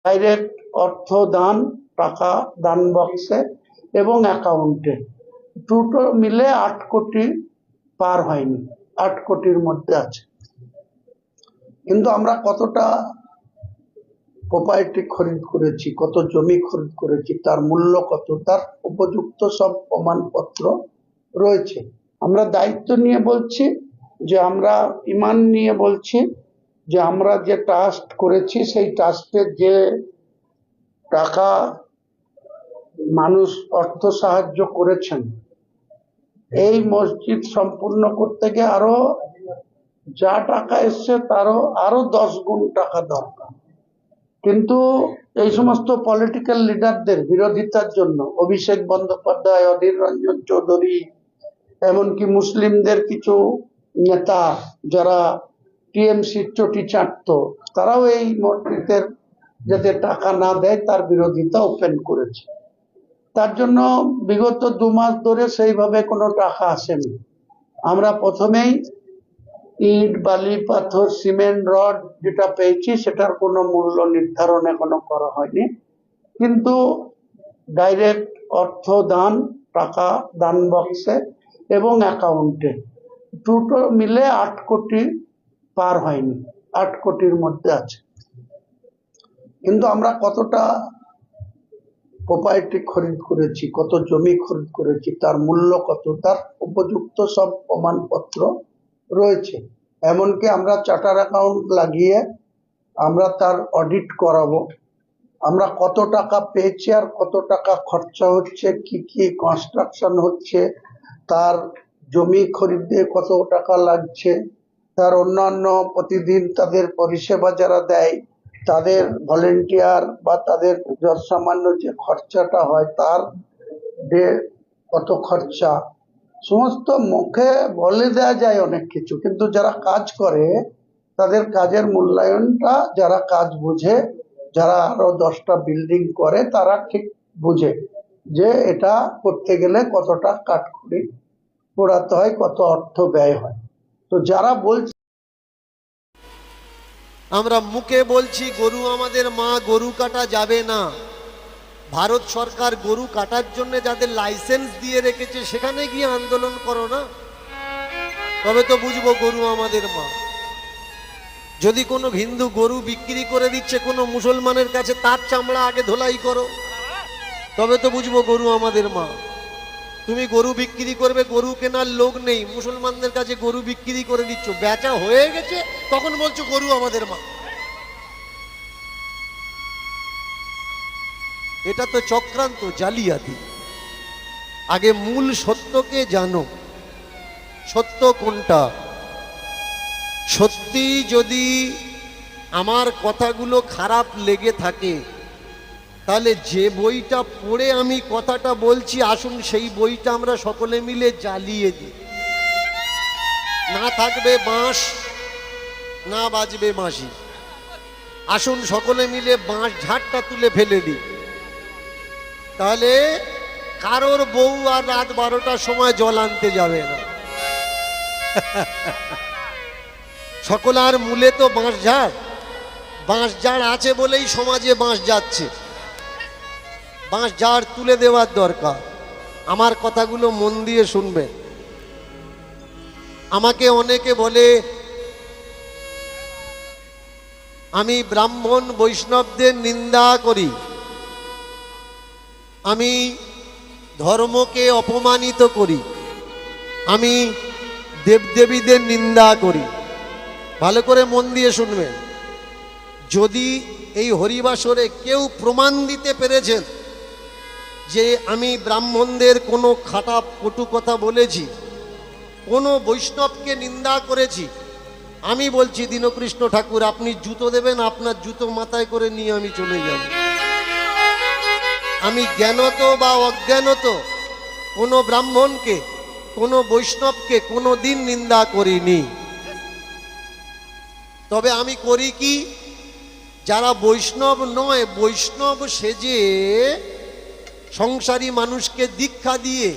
Direct অর্থ দান, টাকা দান বক্সে এবং অ্যাকাউন্টে দুটো মিলে 8 কোটি পার হয়নি, 8 কোটির মধ্যে আছে। কিন্তু আমরা কতটা প্রপার্টি খরিদ করেছি, কত জমি খরিদ করেছি, তার মূল্য কত, তার উপযুক্ত সব প্রমাণপত্র রয়েছে। আমরা দায়িত্ব নিয়ে বলছি যে, আমরা ইমান নিয়ে বলছি যে আমরা যে ট্রাস্ট করেছি সেই ট্রাস্টের যে টাকা মানুষ অর্থ সাহায্য করেছেন, এই মসজিদ সম্পূর্ণ করতে গিয়ে আরো যা টাকা এসছে তারও আরো 10 গুণ টাকা দরকার। কিন্তু এই সমস্ত পলিটিক্যাল লিডারদের বিরোধিতার জন্য অভিষেক বন্দ্যোপাধ্যায়, অধীর রঞ্জন চৌধুরী, এমনকি মুসলিমদের কিছু নেতা যারা টিএমসির চটি চাটত, তারাও এই মসজিদের যাতে টাকা না দেয় তার বিরোধিতা ওপেন করেছে। তার জন্য বিগত 2 মাস ধরে সেইভাবে কোনো টাকা আসেনি। আমরা প্রথমেই ইট, বালি, পাথর, সিমেন্ট, রড যেটা পেয়েছি সেটার কোনো মূল্য নির্ধারণ এখনো করা হয়নি। কিন্তু ডাইরেক্ট অর্থ দান, টাকা দান বক্সে এবং অ্যাকাউন্টে দুটো মিলে 8 কোটি পার হয়নি, 8 কোটির মধ্যে আছে। কিন্তু আমরা কতটা প্রপার্টি খরিদ করেছি, কত জমি খরিদ করেছি, তার মূল্য কত, তার উপযুক্ত সব প্রমাণপত্র রয়েছে। এমনকি আমরা চার্টার অ্যাকাউন্ট লাগিয়ে আমরা তার অডিট করাবো। আমরা কত টাকা পেয়েছি আর কত টাকা খরচা হচ্ছে, কি কি কনস্ট্রাকশন হচ্ছে, তার জমি খরিদে কত টাকা লাগছে, তার অন্যান্য প্রতিদিন তাদের পরিষেবা যারা দেয় তাদের ভলেন্টিয়ার বা তাদের সামান্য যে খরচাটা হয় তার কত খরচা, সমস্ত মুখে বলে দেওয়া যায় অনেক কিছু, কিন্তু যারা কাজ করে তাদের কাজের মূল্যায়নটা যারা কাজ বুঝে, যারা আরো 10টা বিল্ডিং করে তারা ঠিক বুঝে যে এটা করতে গেলে কতটা কাঠখড়ি পোড়াতে হয়, কত অর্থ ব্যয় হয়। তো যারা বলছে, আমরা মুখে বলছি গরু আমাদের মা, গরু কাটা যাবে না। ভারত সরকার গরু কাটার জন্য যাদের লাইসেন্স দিয়ে রেখেছে সেখানে গিয়ে আন্দোলন করো না, তবে তো বুঝবো গরু আমাদের মা। যদি কোনো হিন্দু গরু বিক্রি করে দিচ্ছে কোনো মুসলমানের কাছে, তার চামড়া আগে ধোলাই করো, তবে তো বুঝবো গরু আমাদের মা। তুমি গরু বিক্রি করবে, গরু কেনার লোক নেই, মুসলমানদের কাছে গরু বিক্রি করে দিচ্ছ, বেচা হয়ে গেছে তখন বলছো গরু আমাদের মা। এটা তো চক্রান্ত, জালিয়াতি। আগে মূল সত্যকে জানো, সত্য কোনটা। সত্যি যদি আমার কথাগুলো খারাপ লেগে থাকে তাহলে যে বইটা পড়ে আমি কথাটা বলছি, আসুন সেই বইটা আমরা সকলে মিলে জ্বালিয়ে দিই। না থাকবে বাঁশ, না বাজবে বাঁশি, আসুন সকলে মিলে বাঁশ ঝাড়টা তুলে ফেলে দিই। তাহলে কারোর বউ আর রাত 12টার সময় জল আনতে যাবে না। সকলার মূলে তো বাঁশ ঝাড়, বাঁশ ঝাড় আছে বলেই সমাজে বাঁশ যাচ্ছে। বাঁশ ঝাড় তুলে দেওয়ার দরকার। আমার কথাগুলো মন দিয়ে শুনবেন। আমাকে অনেকে বলে আমি ব্রাহ্মণ বৈষ্ণবদের নিন্দা করি, আমি ধর্মকে অপমানিত করি, আমি দেবদেবীদের নিন্দা করি। ভালো করে মন দিয়ে শুনবেন। যদি এই হরিবাসরে কেউ প্রমাণ দিতে পেরেছেন যে আমি ব্রাহ্মণদের কোনো খারাপ কটু কথা বলেছি, কোনো বৈষ্ণবকে নিন্দা করেছি, আমি বলছি দীনকৃষ্ণ ঠাকুর আপনি জুতো দেবেন, আপনার জুতো মাথায় করে নিয়ে আমি চলে যাব। আমি জ্ঞানত বা অজ্ঞানত কোনো ব্রাহ্মণকে, কোনো বৈষ্ণবকে কোনো দিন নিন্দা করিনি। তবে আমি করি কি, যারা বৈষ্ণব নয়, বৈষ্ণব সেজে সংসারী মানুষকে দীক্ষা দিয়ে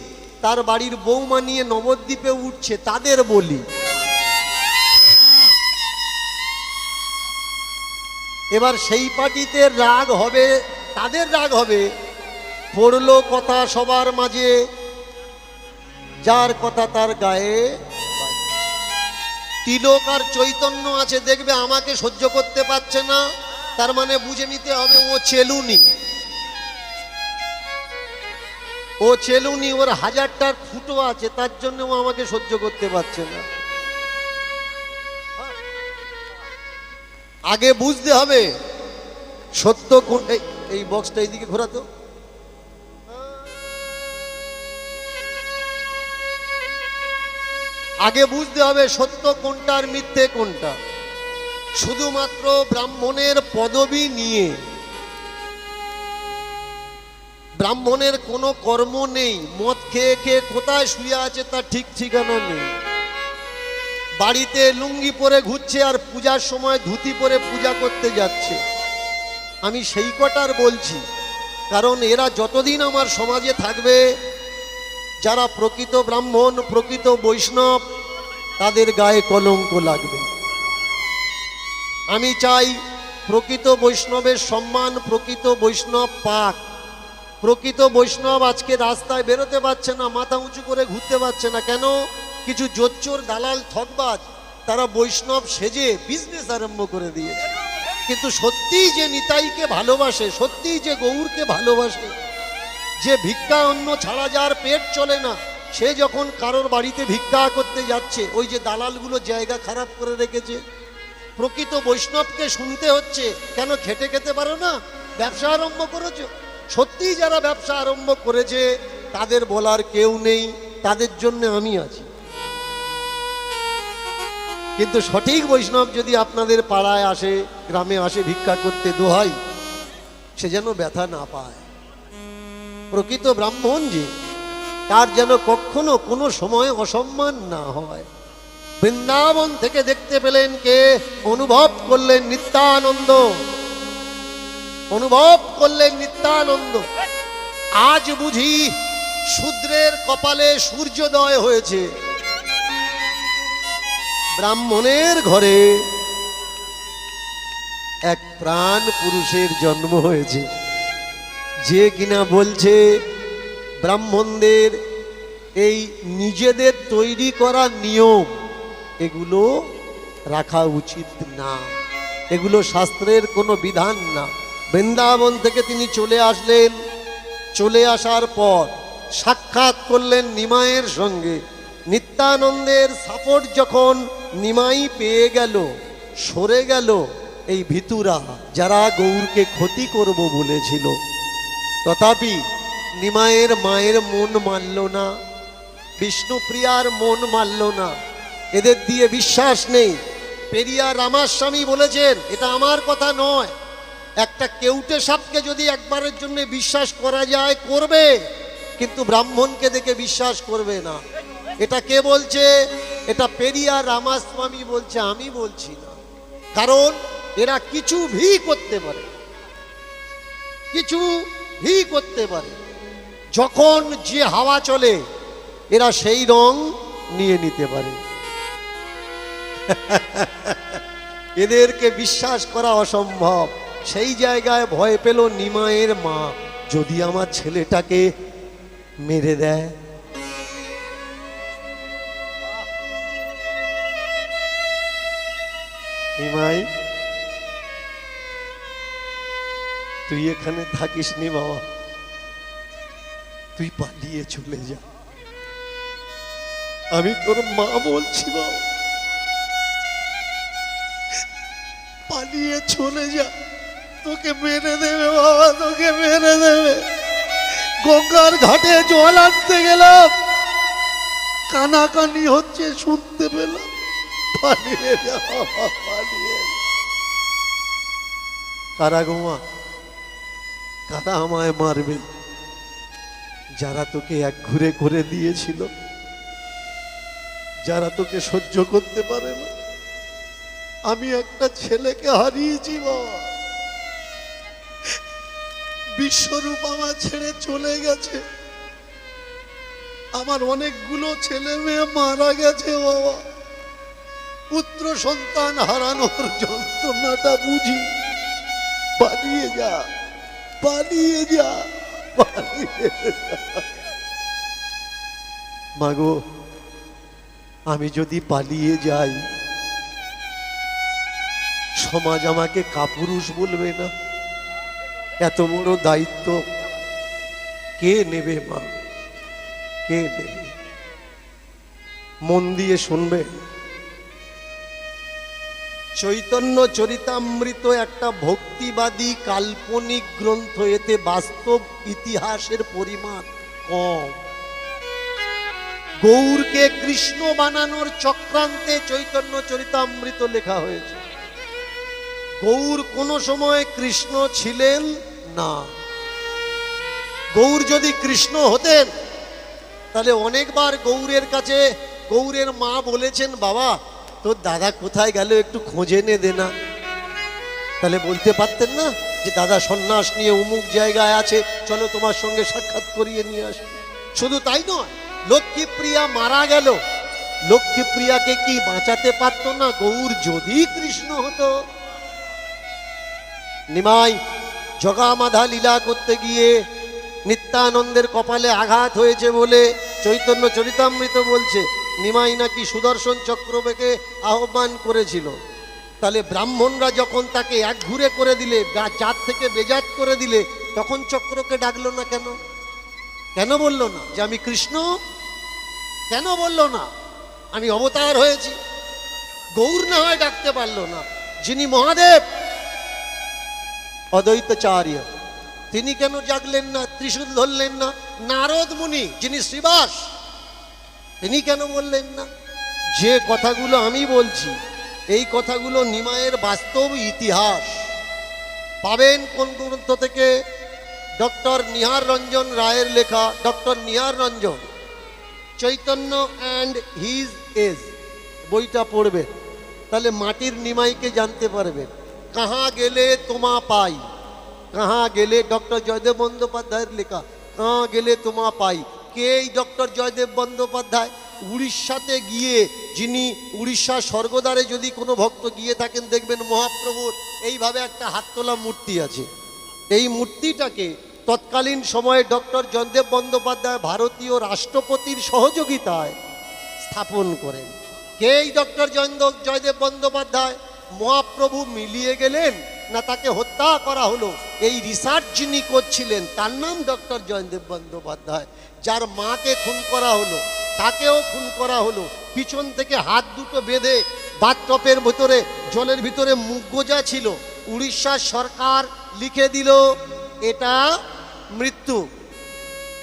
তার বাড়ির বৌমা নিয়ে নবদ্বীপে উঠছে, তাদের বলি এবার সেই পার্টিতে রাগ হবে, তাদের রাগ হবে, পড়লো কথা সবার মাঝে, যার কথা তার গায়ে তিলক আর চৈতন্য আছে, দেখবে আমাকে সহ্য করতে পারছে না, তার মানে বুঝে নিতে হবে ও চেলুনি, ও চেলুনি, ওর হাজারটার ফুটো আছে, তার জন্য ও আমাকে সহ্য করতে পারছে না। আগে বুঝতে হবে সত্য কোন। এই বক্সটা এইদিকে ঘোরাতো। আগে বুঝতে হবে সত্য কোনটা আর মিথ্যে কোনটা। শুধুমাত্র ব্রাহ্মণের পদবি নিয়ে, ব্রাহ্মণের কোনো কর্ম নেই, মদ খেয়ে খেয়ে কোথায় শুয়ে আছে তার ঠিক ঠিকানা নেই, বাড়িতে লুঙ্গি পরে ঘুরছে আর পূজার সময় ধুতি পরে পূজা করতে যাচ্ছে। আমি সেই কটার বলছি, কারণ এরা যতদিন আমার সমাজে থাকবে, যারা প্রকৃত ব্রাহ্মণ, প্রকৃত বৈষ্ণব, তাদের গায়ে কলঙ্ক লাগবে। আমি চাই প্রকৃত বৈষ্ণবের সম্মান প্রকৃত বৈষ্ণব পাক। প্রকৃত বৈষ্ণব আজকে রাস্তায় বেরোতে পারছে না, মাথা উঁচু করে ঘুরতে পারছে না, কেন? কিছু জোচ্চোর দালাল ঠকবাজ তারা বৈষ্ণব সেজে বিজনেস আরম্ভ করে দিয়েছে। কিন্তু সত্যিই যে নিতাইকে ভালোবাসে, সত্যিই যে গৌরকে ভালোবাসে, যে ভিক্ষা অন্ন ছাড়া যার পেট চলে না, সে যখন কারোর বাড়িতে ভিক্ষা করতে যাচ্ছে, ওই যে দালালগুলো জায়গা খারাপ করে রেখেছে, প্রকৃত বৈষ্ণবকে শুনতে হচ্ছে, কেন খেটে খেতে পারো না, ব্যবসা আরম্ভ করেছো? সত্যিই যারা ব্যবসা আরম্ভ করেছে তাদের বলার কেউ নেই, তাদের জন্য আমি আছি। কিন্তু সঠিক বৈষ্ণব যদি আপনাদের পাড়ায় আসে, গ্রামে আসে ভিক্ষা করতে, দোহাই সে যেন ব্যথা না পায়। প্রকৃত ব্রাহ্মণ যে, তার যেন কখনো কোনো সময় অসম্মান না হয়। বৃন্দাবন থেকে দেখতে পেলেন কে? অনুভব করলেন নিত্যানন্দ, অনুভব করলেন নিত্যানন্দ। আজ বুঝি শূদ্রের কপালে সূর্যোদয় হয়েছে, ব্রাহ্মণের ঘরে এক প্রাণ পুরুষের জন্ম হয়েছে, যে কিনা বলছে ব্রাহ্মণদের এই নিজেদের তৈরি করা নিয়ম এগুলো রাখা উচিত না, এগুলো শাস্ত্রের কোনো বিধান না। বৃন্দাবন থেকে তিনি চলে আসলেন, চলে আসার পর সাক্ষাৎ করলেন নিমাইয়ের সঙ্গে। নিত্যানন্দের সাপোর্ট যখন নিমাই পেয়ে গেল, সরে গেল এই ভিতুরা, যারা গৌরকে ক্ষতি করব বলেছিল। তথাপি নিমাইয়ের মায়ের মন মানল না, বিষ্ণুপ্রিয়ার মন মানল না, এদের দিয়ে বিশ্বাস নেই। পেরিয়ার রামাস্বামী বলেছেন, এটা আমার কথা নয়, একটা কেউটে সাপকে যদি একবারের জন্য বিশ্বাস করা যায় করবে, কিন্তু ব্রাহ্মণকে দেখে বিশ্বাস করবে না। এটা কে বলছে? এটা পেরিয়ার রামাস্বামী বলছে, আমি বলছি না। কারণ এরা কিছু ভি করতে পারে, কিছু ভি করতে পারে, যখন যে হাওয়া চলে এরা সেই রং নিয়ে নিতে পারে। এদেরকে বিশ্বাস করা অসম্ভব। সেই জায়গায় ভয় পেল নিমাইয়ের মা, যদি আমার ছেলেটাকে মেরে দেয়। নিমাই, তুই এখানে থাকিস নি বাবা, তুই পালিয়ে চলে যা, আমি তোর মা বলছি বাবা, পালিয়ে চলে যা, তোকে মেরে দেবে বাবা, তোকে মেরে দেবে। গঙ্গার ঘাটে জল আনতে গেলাম, কানাকানি হচ্ছে শুনতে পেলাম, পালিয়ে যা বাবা, পালিয়ে। কারা গোমা, কারা আমায় মারবে? যারা তোকে এক ঘুরে করে দিয়েছিল, যারা তোকে সহ্য করতে পারে না। আমি একটা ছেলেকে হারিয়েছি বাবা, বিশ্বরূপ আমার ছেড়ে চলে গেছে, আমার অনেকগুলো ছেলে মেয়ে মারা গেছে বাবা। পুত্র সন্তান হারানোর যন্ত্রণাটা বুঝি, পালিয়ে যা, পালিয়ে যা, পালিয়ে যা। মাগো, আমি যদি পালিয়ে যাই সমাজ আমাকে কাপুরুষ বলবে না? এত বড় দায়িত্ব কে নেবে মা, কে নেবে? মন দিয়ে শুনবে। চৈতন্য চরিতামৃত একটা ভক্তিবাদী কাল্পনিক গ্রন্থ, এতে বাস্তব ইতিহাসের পরিমাণ কম। গৌরকে কৃষ্ণ বানানোর চক্রান্তে চৈতন্য চরিতামৃত লেখা হয়েছে। গৌর কোনো সময় কৃষ্ণ ছিলেন না। গৌর যদি কৃষ্ণ হতেন তাহলে অনেকবার গৌরের কাছে গৌরের মা বলেছেন, বাবা তোর দাদা কোথায় গেল একটু খোঁজে নে দে না। তাহলে বলতে পারতেন না যে দাদা সন্ন্যাস নিয়ে অমুক জায়গায় আছে, চলো তোমার সঙ্গে সাক্ষাৎ করিয়ে নিয়ে আসি। শুধু তাই নয়, লক্ষ্মীপ্রিয়া মারা গেল, লক্ষ্মীপ্রিয়াকে কি বাঁচাতে পারত না গৌর যদি কৃষ্ণ হতো? নিমাই জগামাধা লীলা করতে গিয়ে নিত্যানন্দের কপালে আঘাত হয়েছে বলে চৈতন্য চরিতামৃত বলছে নিমাই নাকি সুদর্শন চক্রকে আহ্বান করেছিল। তাহলে ব্রাহ্মণরা যখন তাকে এক ঘুরে করে দিলে, জাত থেকে বেজাত করে দিলে, তখন চক্রকে ডাকলো না কেন? কেন বলল না যে আমি কৃষ্ণ? কেন বলল না আমি অবতার হয়েছি? গৌর না হয় ডাকতে পারলো না, যিনি মহাদেব অদ্বৈতাচার্য তিনি কেন জাগলেন না, ত্রিশূল ধরলেন না? নারদ মুনি যিনি শ্রীবাস তিনি কেন বললেন না? যে কথাগুলো আমি বলছি এই কথাগুলো নিমাইয়ের বাস্তব ইতিহাস। পাবেন কোন গ্রন্থ থেকে? ডক্টর নিহার রঞ্জন রায়ের লেখা, doctor Nihar Ranjan Chaitanya and his age বইটা পড়বে, তাহলে মাটির নিমাইকে জানতে পারবেন। কাহা গেলে তোমা পাই, কাহা গেলে, ডক্টর জয়দেব বন্দ্যোপাধ্যায়ের লেখা, কাহা গেলে তোমা পাই। কে এই ডক্টর জয়দেব বন্দ্যোপাধ্যায়? উড়িষ্যাতে গিয়ে, যিনি উড়িষ্যার স্বর্গদ্বারে যদি কোনো ভক্ত গিয়ে থাকেন দেখবেন মহাপ্রভুর এইভাবে একটা হাত তোলা মূর্তি আছে। এই মূর্তিটাকে তৎকালীন সময়ে ডক্টর জয়দেব বন্দ্যোপাধ্যায় ভারতীয় রাষ্ট্রপতির সহযোগিতায় স্থাপন করেন। কে এই ডক্টর জয়দেব বন্দ্যোপাধ্যায়? মহাপ্রভু মিলিয়ে গেলেন না তাকে হত্যা করা হলো, এই রিসার্চ যিনি করছিলেন তার নাম ডক্টর জয়দেব বন্দ্যোপাধ্যায়। যার মাকে খুন করা হলো তাকেও খুন করা হলো, পিছন থেকে হাত দুটো বেঁধে বাথটপের ভিতরে জলের ভিতরে মুখ গোজা ছিল। উড়িষ্যার সরকার লিখে দিল এটা মৃত্যু,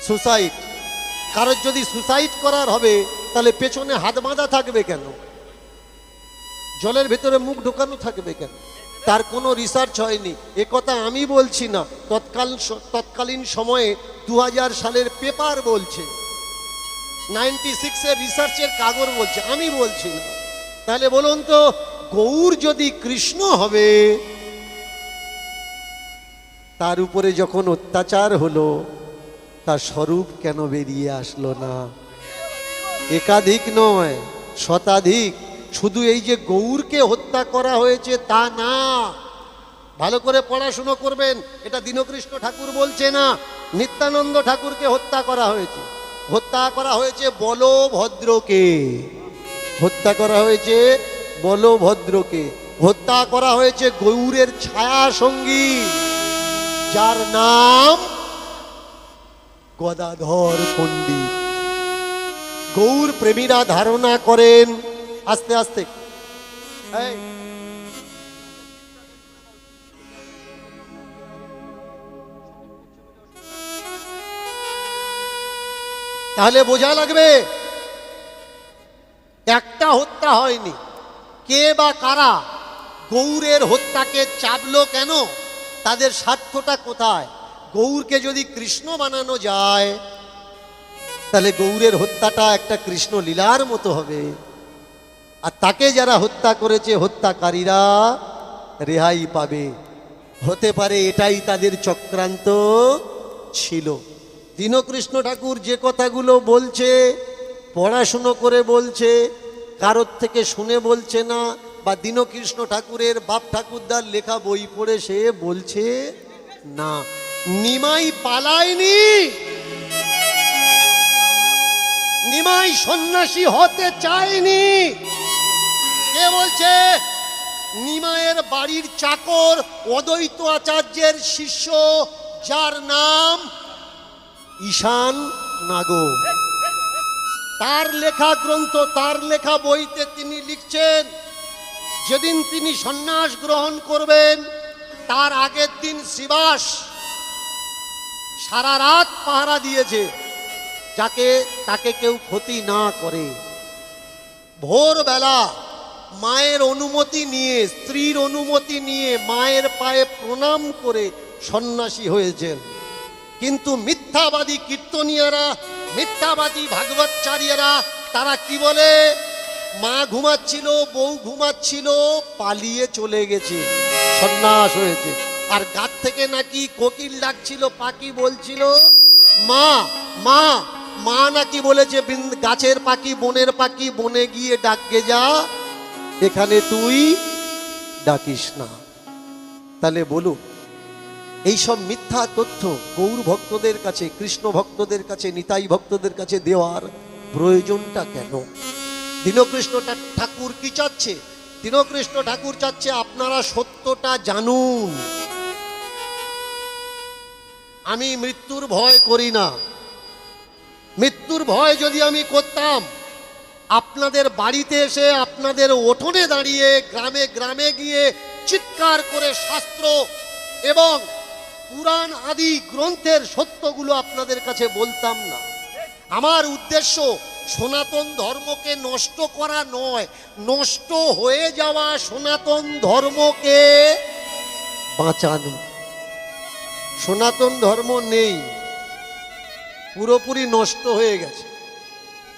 সুসাইড। কারোর যদি সুসাইড করার হবে তাহলে পেছনে হাত বাঁধা থাকবে কেন? জলের ভেতরে মুখ ঢোকানো থাকবে কেন? তার কোনো রিসার্চ হয়নি। এ কথা আমি বলছি না, তৎকালীন সময়ে 2000 সালের পেপার বলছে, 96-এর রিসার্চের কাগজ বলছে, আমি বলছি না। তাহলে বলুন তো, গৌর যদি কৃষ্ণ হবে, তার উপরে যখন অত্যাচার হলো তার স্বরূপ কেন বেরিয়ে আসলো না? একাধিক নয়, শতাধিক। শুধু এই যে গৌরকে হত্যা করা হয়েছে তা না, ভালো করে পড়াশুনো করবেন। এটা দীনকৃষ্ণ ঠাকুর বলছে না, নিত্যানন্দ ঠাকুরকে হত্যা করা হয়েছে। হত্যা করা হয়েছে বলভদ্রকে, হত্যা করা হয়েছে বলভদ্রকে, হত্যা করা হয়েছে গৌরের ছায়া সঙ্গী যার নাম গদাধর পণ্ডিত। গৌর প্রেমীরা ধারণা করেন, আস্তে আস্তে তাহলে বোঝা লাগবে একটা হত্যা হয়নি। কে বা কারা গৌরের হত্যাকে চাপলো কেন? তাদের স্বার্থটা কোথায়? গৌরকে যদি কৃষ্ণ বানানো যায় তাহলে গৌরের হত্যাটা একটা কৃষ্ণ লীলার মতো হবে, আর তাকে যারা হত্যা করেছে হত্যাকারীরা রেহাই পাবে। হতে পারে এটাই তাদের চক্রান্ত ছিল। দীনকৃষ্ণ ঠাকুর যে কথাগুলো বলছে পড়াশুনো করে বলছে, কারোর থেকে শুনে বলছে না বা দীনকৃষ্ণ ঠাকুরের বাপ ঠাকুরদার লেখা বই পড়ে সে বলছে না, নিমাই পালায়নি, নিমাই সন্ন্যাসী হতে চায়নি। কে বলছে? নিমাইয়ের বাড়ির চাকর অদ্বৈত আচার্যের শিষ্য, যার নাম ঈশান নাগর। তার লেখা গ্রন্থ, তার লেখা বইতে তিনি লিখছেন, যেদিন তিনি সন্ন্যাস গ্রহণ করবেন তার আগের দিন শিবাস সারা রাত পাহারা দিয়েছে, যাকে তাকে কেউ ক্ষতি না করে। ভোরবেলা মায়ের অনুমতি নিয়ে, স্ত্রীর অনুমতি নিয়ে মায়ের পায়ে প্রণাম করে সন্ন্যাসী হয়েছেন। কিন্তু মিথ্যাবাদী কীর্তনীয়রা, মিথ্যাবাদী ভাগবতচারীরা তারা কি বলে? মা ঘুমাচ্ছিল, বউ ঘুমাচ্ছিল, পালিয়ে চলে গেছে, সন্ন্যাস হয়েছে। আর গাছ থেকে নাকি কোকিল ডাকছিল, পাখি বলছিল মা মা মা, নাকি বলেছে গাছের পাখি, বনের পাখি, বনে গিয়ে ডাককে যা, এখানে তুই ডাকিস না। তাহলে বলুন, এইসব মিথ্যা তথ্য গৌর ভক্তদের কাছে, কৃষ্ণ ভক্তদের কাছে, নিতাই ভক্তদের কাছে দেওয়ার প্রয়োজনটা কেন? দীনকৃষ্ণ ঠাকুর কি চাচ্ছে? দীনকৃষ্ণ ঠাকুর চাচ্ছে আপনারা সত্যটা জানুন। আমি মৃত্যুর ভয় করি না। মৃত্যুর ভয় যদি আমি করতাম, আপনাদের বাড়িতে এসে, আপনাদের উঠোনে দাঁড়িয়ে, গ্রামে গ্রামে গিয়ে চিৎকার করে শাস্ত্র এবং পুরাণ আদি গ্রন্থের সত্যগুলো আপনাদের কাছে বলতাম না। আমার উদ্দেশ্য সনাতন ধর্মকে নষ্ট করা নয়, নষ্ট হয়ে যাওয়া সনাতন ধর্মকে বাঁচানো। সনাতন ধর্ম নেই, পুরোপুরি নষ্ট হয়ে গেছে।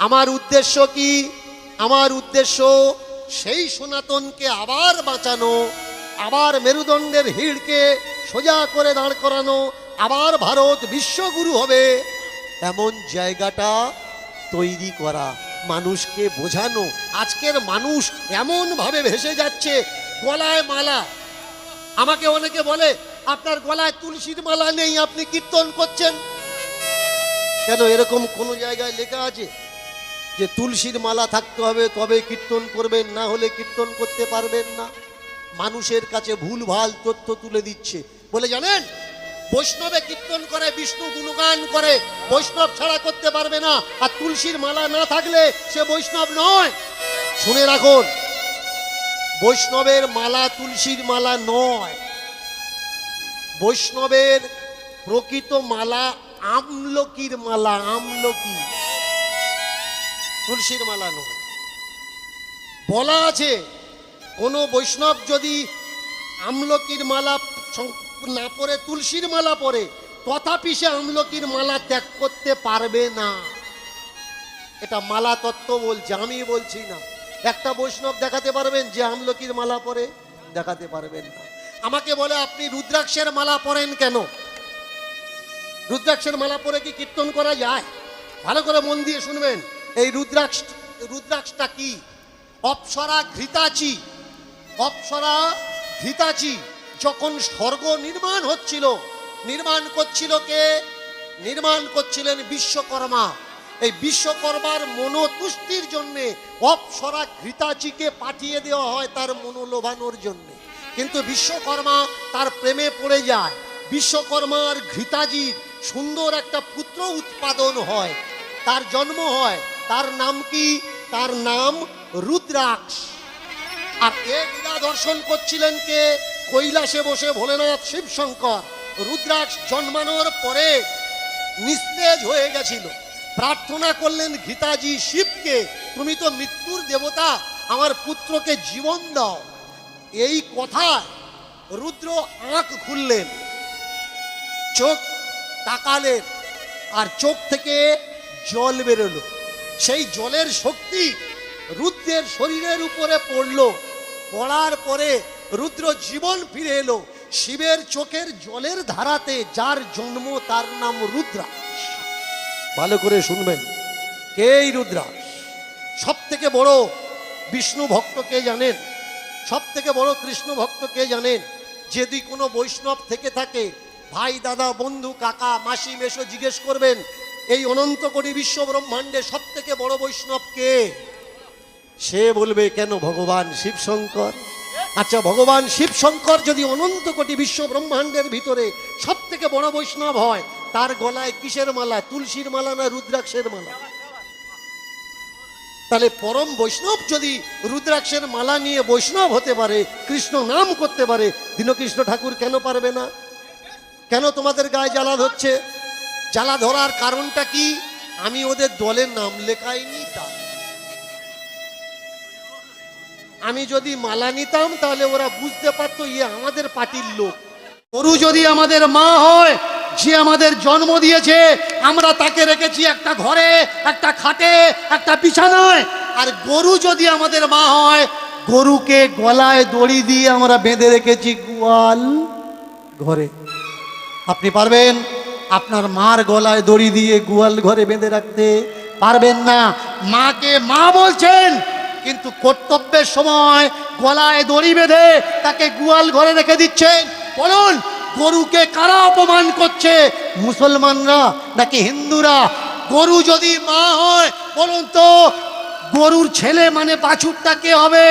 আমার উদ্দেশ্য কি? আমার উদ্দেশ্য সেই সনাতনকে আবার বাঁচানো, আবার মেরুদণ্ডের হিড়কে সোজা করে দাঁড় করানো, আবার ভারত বিশ্বগুরু হবে এমন জায়গাটা তৈরি করা, মানুষকে বোঝানো। আজকের মানুষ এমন ভাবে ভেসে যাচ্ছে, গলায় মালা। আমাকে অনেকে বলে আপনার গলায় তুলসীর মালা নেই, আপনি কীর্তন করছেন কেন? এরকম কোনো জায়গায় লেখা আছে যে তুলসীর মালা থাকতে হবে তবে কীর্তন করবেন, না হলে কীর্তন করতে পারবেন না? মানুষের কাছে ভুলভাল তথ্য তুলে দিচ্ছে। বলে জানেন, বৈষ্ণবে কীর্তন করে, বিষ্ণু গুণগান করে, বৈষ্ণব ছাড়া করতে পারবে না। আর তুলসীর মালা না থাকলে সে বৈষ্ণব নয়। শুনে রাখুন, বৈষ্ণবের মালা তুলসীর মালা নয়। বৈষ্ণবের প্রকৃত মালা আমলকির মালা, আমলকি, তুলসীর মালা নয়। বলা আছে কোন বৈষ্ণব যদি আমলকির মালা না পরে তুলসীর মালা পরে, তথাপি সে আমলকির মালা ত্যাগ করতে পারবে না। এটা মালা তত্ত্ব বলছে, আমি বলছি না। একটা বৈষ্ণব দেখাতে পারবেন যে আমলকির মালা পরে? দেখাতে পারবেন না। আমাকে বলে আপনি রুদ্রাক্ষের মালা পরেন কেন? রুদ্রাক্ষের মালা পরে কি কীর্তন করা যায়? ভালো করে মন দিয়ে শুনবেন। এই রুদ্রাক্ষটা কি? অপ্সরা ঘৃতাচি। অপ্সরা ঘৃতাচি যখন স্বর্গ নির্মাণ হচ্ছিল, নির্মাণ করছিল কে? নির্মাণ করছিলেন বিশ্বকর্মা। এই বিশ্বকর্মার মনোতুষ্টির জন্যে অপ্সরা ঘৃতাচিকে পাঠিয়ে দেওয়া হয় তার মনোলোভানোর জন্যে। কিন্তু বিশ্বকর্মা তার প্রেমে পড়ে যায়। বিশ্বকর্মার ঘৃতাজির সুন্দর একটা পুত্র উৎপাদন হয়, তার জন্ম হয়। তার নাম কি? তার নাম রুদ্রাক্ষ। আর এ লীলা দর্শন করছিলেন কে? কৈলাসে বসে ভোলেনাথ শিবশঙ্কর। রুদ্রাক্ষ জন্মানোর পরে নিস্তেজ হয়ে গেছিল। প্রার্থনা করলেন ঘৃতাজি শিবকে, তুমি তো মৃত্যুর দেবতা, আমার পুত্রকে জীবন দাও। এই কথা রুদ্র আঁখ খুললেন, চোখ তাকালেন, আর চোখ থেকে জল বেরোলো। সেই জলের শক্তি রুদ্রের শরীরের উপরে পড়ল। পড়ার পরে রুদ্র জীবন ফিরে এলো শিবের চোখের জলের ধারাতে। যার জন্ম তার নাম রুদ্রাক্ষ। ভালো করে শুনবেন, কে এই রুদ্রাক্ষ? সব থেকে বড় বিষ্ণু ভক্ত কে জানেন? সব থেকে বড় কৃষ্ণ ভক্ত কে জানেন? যদি কোনো বৈষ্ণব থেকে থাকে, ভাই, দাদা, বন্ধু, কাকা, মাসি, মেশো জিজ্ঞেস করবেন এই অনন্ত কোটি বিশ্ব ব্রহ্মাণ্ডে সব থেকে বড় বৈষ্ণব কে? সে বলবে কেন, ভগবান শিব শঙ্কর। আচ্ছা, ভগবান শিব শঙ্কর যদি অনন্ত কোটি বিশ্ব ব্রহ্মাণ্ডের ভিতরে সব থেকে বড় বৈষ্ণব হয়, তার গলায় কিসের মালা? তুলসীর মালা না রুদ্রাক্ষের মালা? তাহলে পরম বৈষ্ণব যদি রুদ্রাক্ষের মালা নিয়ে বৈষ্ণব হতে পারে, কৃষ্ণ নাম করতে পারে, দীনকৃষ্ণ ঠাকুর কেন পারবে না? কেন তোমাদের গায়ে জ্বালা ধরছে? জ্বালা ধরার কারণটা কি? আমি ওদের দলের নাম লেখাইনি তাই। আমি যদি মালা নিতাম তাহলে ওরা বুঝতে পারতো ইয়ে আমাদের পার্টির লোক। গরু যদি আমাদের মা হয়, যে আমাদের জন্ম দিয়েছে, আমরা তাকে রেখেছি একটা ঘরে, একটা খাটে, একটা বিছানায়। আর গরু যদি আমাদের মা হয়, গরুকে গলায় দড়ি দিয়ে আমরা বেঁধে রেখেছি গোয়াল ঘরে। আপনি পারবেন আপনার মার গলায় দড়ি দিয়ে গোয়াল ঘরে বেঁধে রাখতে? পারবেন না। মাকে মা বলছেন, কিন্তু কর্তব্যের সময় গলায় দড়ি বেঁধে তাকে গোয়াল ঘরে রেখে দিচ্ছেন। বলুন, গরুকে কারা অপমান করছে? মুসলমানরা নাকি হিন্দুরা? গরু যদি মা হয়, বলুন তো গরুর ছেলে মানে বাছুরটা কে হবে?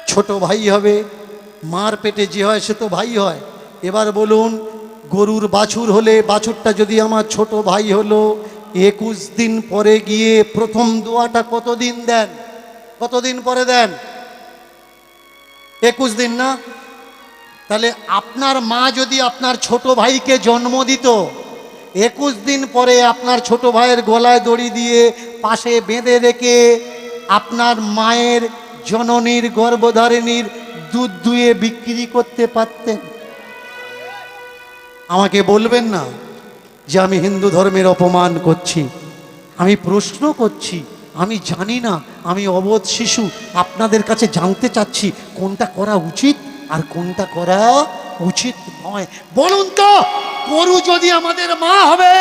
ছোট ভাই হবে। মার পেটে যে হয় সে তো ভাই হয়। এবার বলুন, গরুর বাছুর হলে, বাছুরটা যদি আমার ছোট ভাই হলো, 21 দিন পরে গিয়ে প্রথম দোয়াটা কতদিন দেন? কতদিন পরে দেন? 21 দিন না? তাহলে আপনার মা যদি আপনার ছোট ভাইকে জন্ম দিত, 21 দিন পরে আপনার ছোট ভাইয়ের গলায় দড়ি দিয়ে পাশে বেঁধে রেখে আপনার মায়ের জননীর গর্ভধারিণীর দুধ দুয়ে বিক্রি করতে পারতেন? আমাকে বলবেন না যে আমি হিন্দু ধর্মের অপমান করছি। আমি প্রশ্ন করছি, আমি জানি না, আমি অবোধ শিশু। আপনাদের কাছে জানতে চাচ্ছি কোনটা করা উচিত আর কোনটা করা উচিত নয়। বলুন তো, গরু যদি আমাদের মা হবে,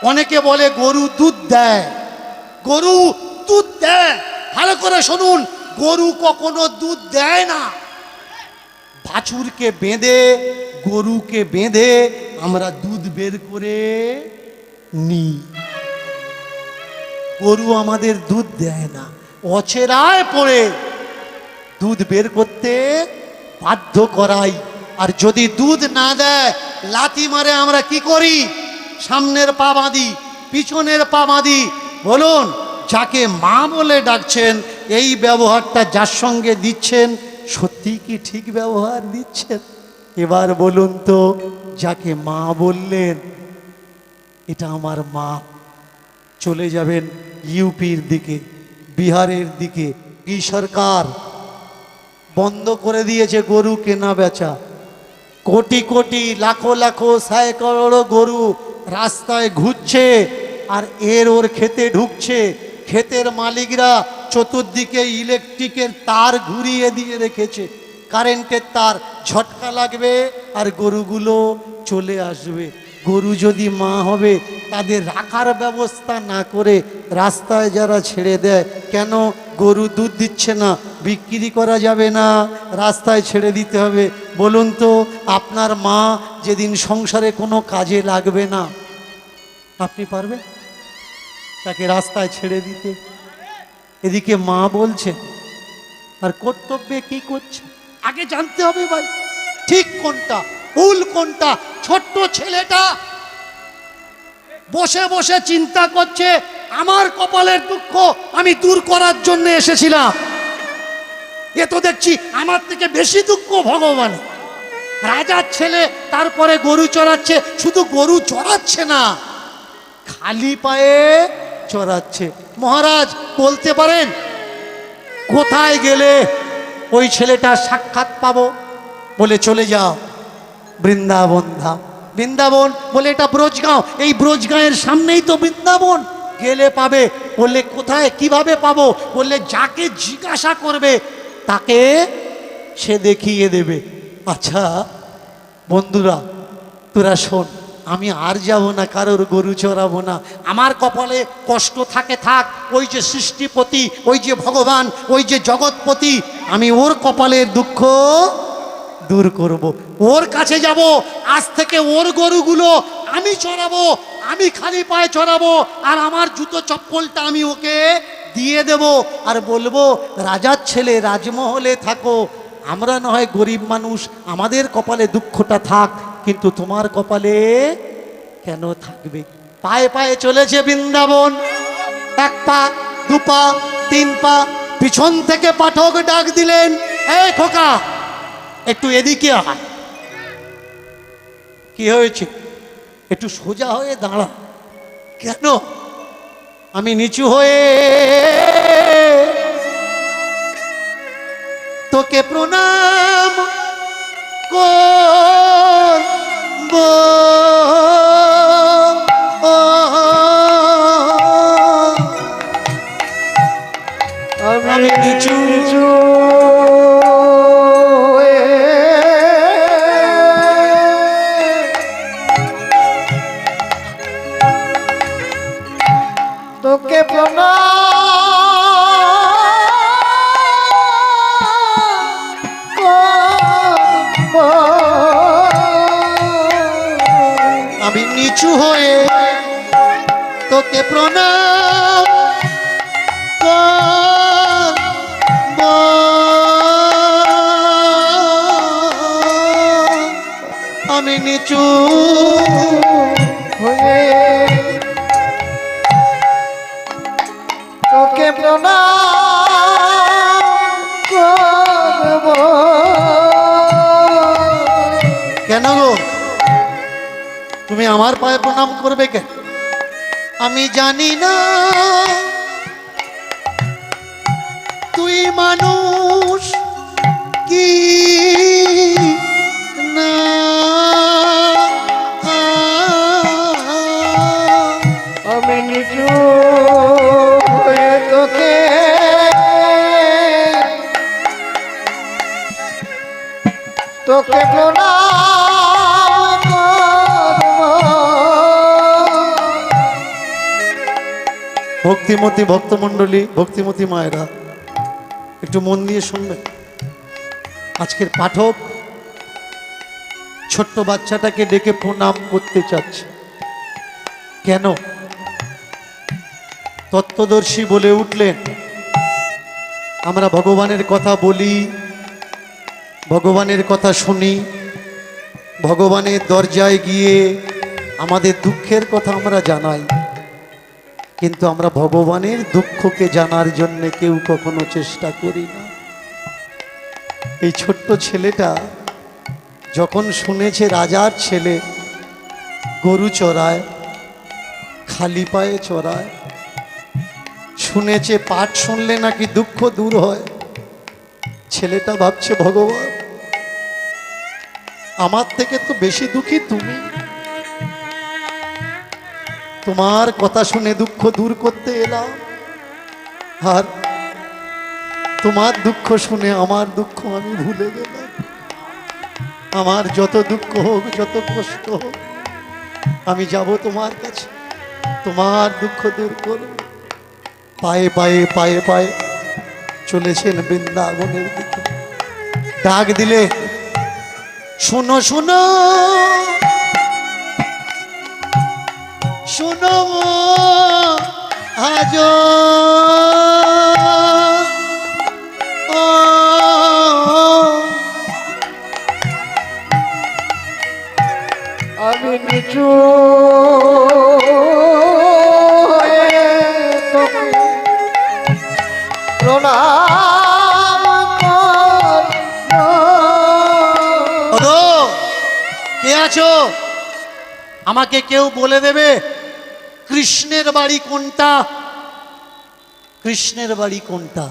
অনেকে বলে গরু দুধ দেয়, গরু দুধ দেয়। ভালো করে শুনুন, গরু কখনো দুধ দেয় না। বাছুরকে বেঁধে, গরুকে বেঁধে আমরা দুধ বের করে নিই। গরু আমাদের দুধ দেয় না, অচেরায় পড়ে দুধ বের করতে বাধ্য করাই। আর যদি দুধ না দেয়, লাথি মারে আমরা কি করি? সামনের পা বাঁধি, পিছনের পা বাঁধি। বলুন, যাকে মা বলে ডাকছেন, এই ব্যবহারটা যার সঙ্গে দিচ্ছেন, সত্যি কি ঠিক ব্যবহার দিচ্ছেন? এবার বলুন তো, যাকে মা বললেন, এটা আমার মা, চলে যাবেন ইউপির দিকে, বিহারের দিকে। এই সরকার বন্ধ করে দিয়েছে গরু কেনা বেচা। কোটি কোটি, লাখো লাখো, সাইকড়ো গরু রাস্তায় ঘুরছে, আর ওর খেতে ঢুকছে। ক্ষেতের মালিকরা চতুর্দিকে ইলেকট্রিকের তার ঘুরিয়ে দিয়ে রেখেছে, কারেন্টের তার, ঝটকা লাগবে আর গরুগুলো চলে আসবে। গরু যদি মা হবে, তাদের রাখার ব্যবস্থা না করে রাস্তায় যারা ছেড়ে দেয়, কেন? গরু দুধ দিচ্ছে না, বিক্রি করা যাবে না, রাস্তায় ছেড়ে দিতে হবে। বলুন তো, আপনার মা যেদিন সংসারে কোনো কাজে লাগবে না, আপনি পারবেন তাকে রাস্তায় ছেড়ে দিতে? এদিকে মা বলছে, আর কর্তব্যে কি করছে আগে জানতে হবে ভাই, ঠিক কোনটা ভুল কোনটা। ছোট্ট ছেলেটা বসে বসে চিন্তা করছে, আমার কপালের দুঃখ আমি দূর করার জন্য এসেছিলাম, এ তো দেখছি আমার থেকে বেশি দুঃখ ভগবান। রাজার ছেলে তারপরে গরু চড়াচ্ছে, শুধু গরু চড়াচ্ছে না, খালি পায়ে চড়াচ্ছে। মহারাজ বলতে পারেন কোথায় গেলে ওই ছেলেটার সাক্ষাৎ পাবো? বলে চলে যাও বৃন্দাবন ধাম। বৃন্দাবন বলে এটা ব্রজগাঁও, এই ব্রজগাঁয়ের সামনেই তো বৃন্দাবন, গেলে পাবে। বললে কোথায়, কিভাবে পাবো? বললে যাকে জিজ্ঞাসা করবে তাকে সে দেখিয়ে দেবে। আচ্ছা বন্ধুরা, তোরা শোন, আমি আর যাব না, কারোর গরু চড়াবো না। আমার কপালে কষ্ট থাকে থাক, ওই যে সৃষ্টিপতি, ওই যে ভগবান, ওই যে জগৎপতি, আমি ওর কপালের দুঃখ দূর করব। ওর কাছে যাব, আজ থেকে ওর গরুগুলো আমি চড়াবো, আমি খালি পায়ে চড়াবো, আর আমার জুতো চপ্পলটা আমি ওকে দিয়ে দেব, আর বলবো রাজার ছেলে রাজমহলে থাকো, আমরা না হয় গরিব মানুষ, আমাদের কপালে দুঃখটা থাক, কিন্তু তোমার কপালে কেন থাকবে। পায়ে পায়ে চলেছে বৃন্দাবন, এক পা, দু পা, তিন পা, পিছন থেকে পাঠক ডাক দিলেন, এই খোকা একটু এদিকে আয়। কি হয়েছে? একটু সোজা হয়ে দাঁড়া। কেন? আমি নিচু হয়ে তোকে প্রণাম করব। আমি নিচু তোকে আমি নিচু হয়ে তোকে প্রণাম করব। আমি নিচু হয়ে তোকে প্রণাম করব। কেন গো, তুমি আমার পায়ে প্রণাম করবে কেন? আমি জানি না তুই মানুষ কি না, আমি নিচু হয়ে তোকে তোকে প্রণাম করব। ভক্তিমতী ভক্তমণ্ডলী, ভক্তিমতী মায়েরা একটু মন দিয়ে শুনবেন। আজকের পাঠক ছোট্ট বাচ্চাটাকে ডেকে প্রণাম করতে চাচ্ছে। কেন? তত্ত্বদর্শী বলে উঠলেন, আমরা ভগবানের কথা বলি, ভগবানের কথা শুনি, ভগবানের দরজায় গিয়ে আমাদের দুঃখের কথা আমরা জানাই, কিন্তু আমরা ভগবানের দুঃখকে জানার জন্য কেউ কখনো চেষ্টা করি না। এই ছোট্ট ছেলেটা যখন শুনেছে রাজার ছেলে গরু চড়ায়, খালি পায়ে চড়ায়, শুনেছে পাঠ শুনলে নাকি দুঃখ দূর হয়, ছেলেটা ভাবছে ভগবান আমার থেকে তো বেশি দুঃখী তুমি, তোমার কথা শুনে দুঃখ দূর করতে এলাম, আর তোমার দুঃখ শুনে আমার দুঃখ আমি ভুলে গেলাম। আমার যত দুঃখ হোক, যত কষ্ট হোক, আমি যাব তোমার কাছে, তোমার দুঃখ দূর করব। পায়ে পায়ে পায়ে পায়ে চলেছেন বৃন্দাবনের দিকে। ডাক দিলে, শোনো শোনো শোনো আজ আমি নিচু হয়ে তোকে প্রণাম করব। ওগো, কে আছো? আমাকে কেউ বলে দেবে কৃষ্ণের বাড়ি কোনটা? কৃষ্ণের বাড়ি কোনটা?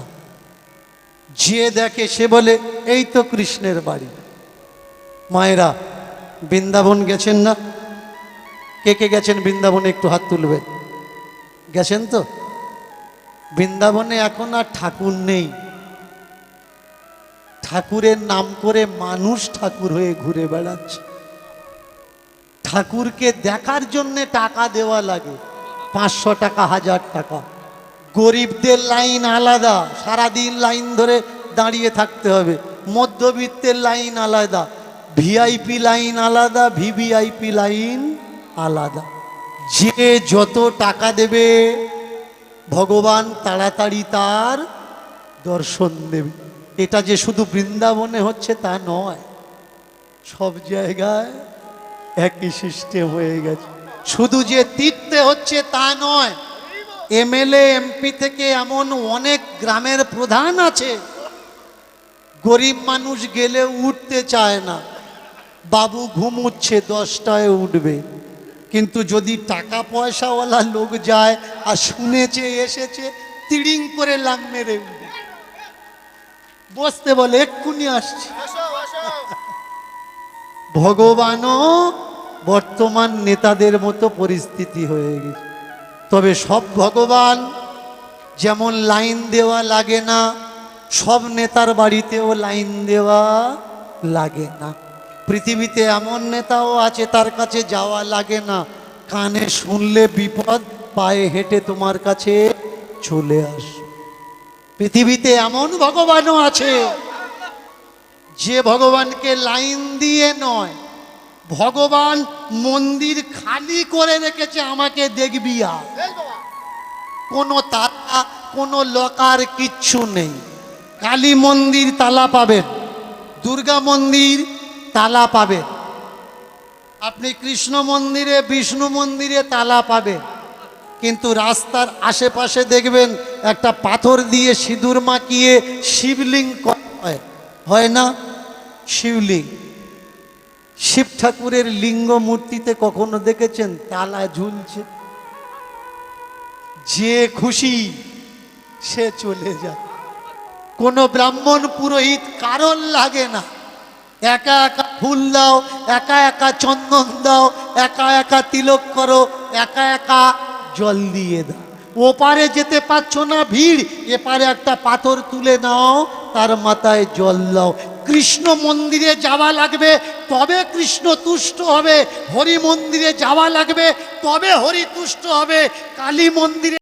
যে দেখে সে বলে এই তো কৃষ্ণের বাড়ি। মায়েরা বৃন্দাবন গেছেন না? কে কে গেছেন বৃন্দাবনে একটু হাত তুলবে। গেছেন তো? বৃন্দাবনে এখন আর ঠাকুর নেই, ঠাকুরের নাম করে মানুষ ঠাকুর হয়ে ঘুরে বেড়াচ্ছে। ঠাকুরকে দেখার জন্যে টাকা দেওয়া লাগে, 500 টাকা, 1000 টাকা। গরিবদের লাইন আলাদা, সারাদিন লাইন ধরে দাঁড়িয়ে থাকতে হবে। মধ্যবিত্তের লাইন আলাদা, ভিআইপি লাইন আলাদা, ভিভিআইপি লাইন আলাদা। যে যত টাকা দেবে ভগবান তাড়াতাড়ি তার দর্শন দেবে। এটা যে শুধু বৃন্দাবনে হচ্ছে তা নয়, সব জায়গায় একই সিস্টেম হয়ে গেছে। শুধু যে তীর্থে হচ্ছে তা নয়, এমএলএ এমপি থেকে এমন অনেক গ্রামের প্রধান আছে, গরিব মানুষ গেলে উঠতে চায় না, বাবু ঘুমুচ্ছে 10টায় উঠবে। কিন্তু যদি টাকা পয়সাওয়ালা লোক যায় আর শুনেছে এসেছে, তিড়িং করে লাং মেরে উঠবে, বসতে বলে এক্ষুনি আসছে। ভগবানও বর্তমান নেতাদের মতো পরিস্থিতি হয়ে গেছে। তবে সব ভগবান যেমন লাইন দেওয়া লাগে না, সব নেতার বাড়িতেও লাইন দেওয়া লাগে না। পৃথিবীতে এমন নেতাও আছে তার কাছে যাওয়া লাগে না, কানে শুনলে বিপদ, পায়ে হেঁটে তোমার কাছে চলে আস। পৃথিবীতে এমন ভগবানও আছে যে ভগবানকে লাইন দিয়ে নয়, ভগবান মন্দির খালি করে রেখেছে, আমাকে দেখবি আর কোনো তালা কোনো লকার কিচ্ছু নেই। কালী মন্দির তালা পাবেন, দুর্গা মন্দির তালা পাবেন, আপনি কৃষ্ণ মন্দিরে বিষ্ণু মন্দিরে তালা পাবেন। কিন্তু রাস্তার আশেপাশে দেখবেন একটা পাথর দিয়ে সিঁদুর মাখিয়ে শিবলিঙ্গ করা হয়, হয় না? শিবলিঙ্গ, শিব ঠাকুরের লিঙ্গ মূর্তিতে কখনো দেখেছেন তালা ঝুলছে? যে খুশি সে চলে যায়, কোনো ব্রাহ্মণ পুরোহিত কারণ লাগে না। একা একা ফুল দাও, একা একা চন্দন দাও, একা একা তিলক করো, একা একা জল দিয়ে দাও। ওপারে যেতে পারছো না ভিড়, এপারে একটা পাথর তুলে নাও, তার মাথায় জল দাও। কৃষ্ণ মন্দিরে যাওয়া লাগবে, তবে কৃষ্ণ তুষ্ট হবে। হরি মন্দিরে যাওয়া লাগবে, তবে হরি তুষ্ট হবে। কালী মন্দিরে